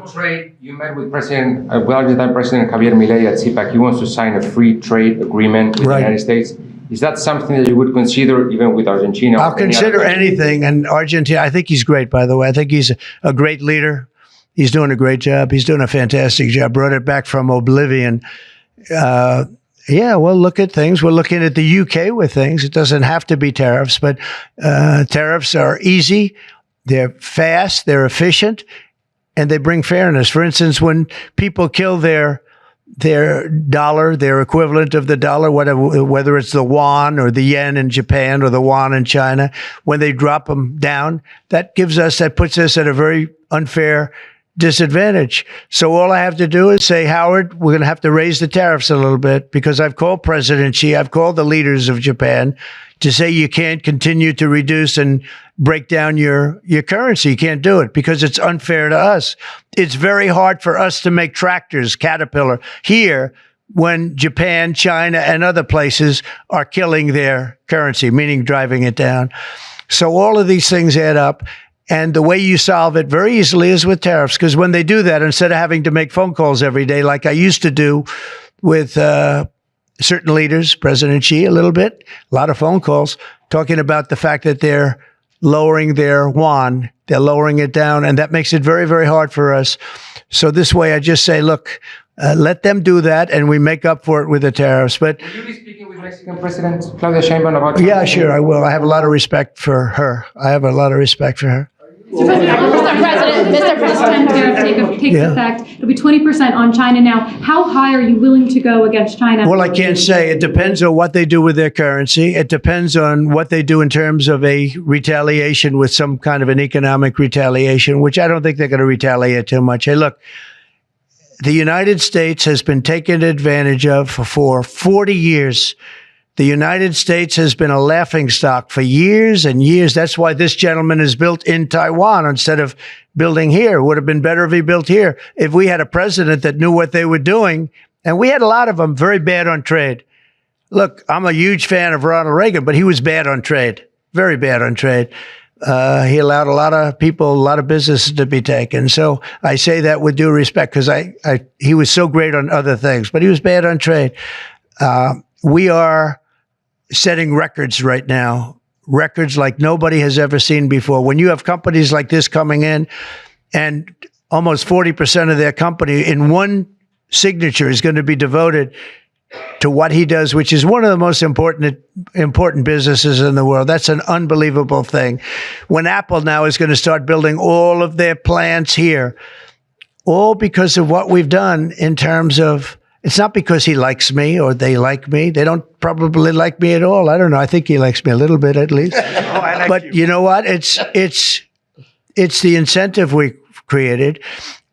trade, you met with Argentine President Javier Milei at CPAC. He wants to sign a free trade agreement with the United States. Is that something that you would consider even with Argentina? I'll consider anything. And Argentina, I think he's great, by the way. I think he's a great leader. He's doing a great job. He's doing a fantastic job. Brought it back from oblivion. Yeah, we'll look at things. We're looking at the UK with things. It doesn't have to be tariffs, but tariffs are easy. They're fast. They're efficient. And they bring fairness. For instance, when people kill their dollar, their equivalent of the dollar, whether it's the yuan or the yen in Japan or the yuan in China, when they drop them down, that puts us at a very unfair disadvantage. So all I have to do is say, Howard, we're going to have to raise the tariffs a little bit, because I've called President Xi, I've called the leaders of Japan to say you can't continue to reduce and break down your currency. You can't do it because it's unfair to us. It's very hard for us to make tractors, Caterpillar, here when Japan, China, and other places are killing their currency, meaning driving it down. So all of these things add up. And the way you solve it very easily is with tariffs, because when they do that, instead of having to make phone calls every day like I used to do with certain leaders, President Xi a little bit, a lot of phone calls, talking about the fact that they're lowering their yuan, they're lowering it down, and that makes it very, very hard for us. So this way I just say, look, let them do that, and we make up for it with the tariffs. But will you be speaking with Mexican President Claudia Sheinbaum about? Yeah, sure, I will. I have a lot of respect for her. Mr. President, tariff takes effect. It'll be 20% on China now. How high are you willing to go against China? Well, I can't say. It depends on what they do with their currency. It depends on what they do in terms of a retaliation, with some kind of an economic retaliation, which I don't think they're going to retaliate too much. Hey, look, the United States has been taken advantage of for 40 years. The United States has been a laughingstock for years and years. That's why this gentleman is built in Taiwan instead of building here. It would have been better if he built here. If we had a president that knew what they were doing, and we had a lot of them very bad on trade. Look, I'm a huge fan of Ronald Reagan, but he was bad on trade, very bad on trade. He allowed a lot of people, a lot of businesses to be taken. So I say that with due respect, because he was so great on other things, but he was bad on trade. We are setting records right now, records like nobody has ever seen before. When you have companies like this coming in, and almost 40% of their company in one signature is going to be devoted to what he does, which is one of the most important businesses in the world. That's an unbelievable thing. When Apple now is going to start building all of their plants here, all because of what we've done in terms of, it's not because he likes me or they like me. They don't probably like me at all. I don't know. I think he likes me a little bit at least. But you know what? It's the incentive we created,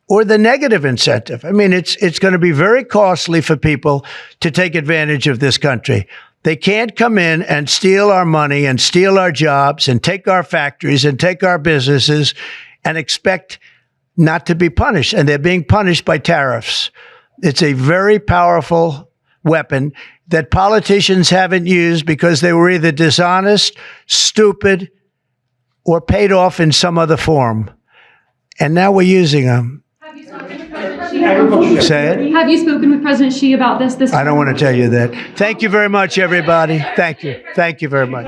or the negative incentive. I mean, it's going to be very costly for people to take advantage of this country. They can't come in and steal our money and steal our jobs and take our factories and take our businesses and expect not to be punished. And they're being punished by tariffs. It's a very powerful weapon that politicians haven't used because they were either dishonest, stupid, or paid off in some other form. And now we're using them. Have you spoken with President Xi? Say it. Have you spoken with President Xi about this? I don't want to tell you that. Thank you very much, everybody. Thank you. Thank you very much.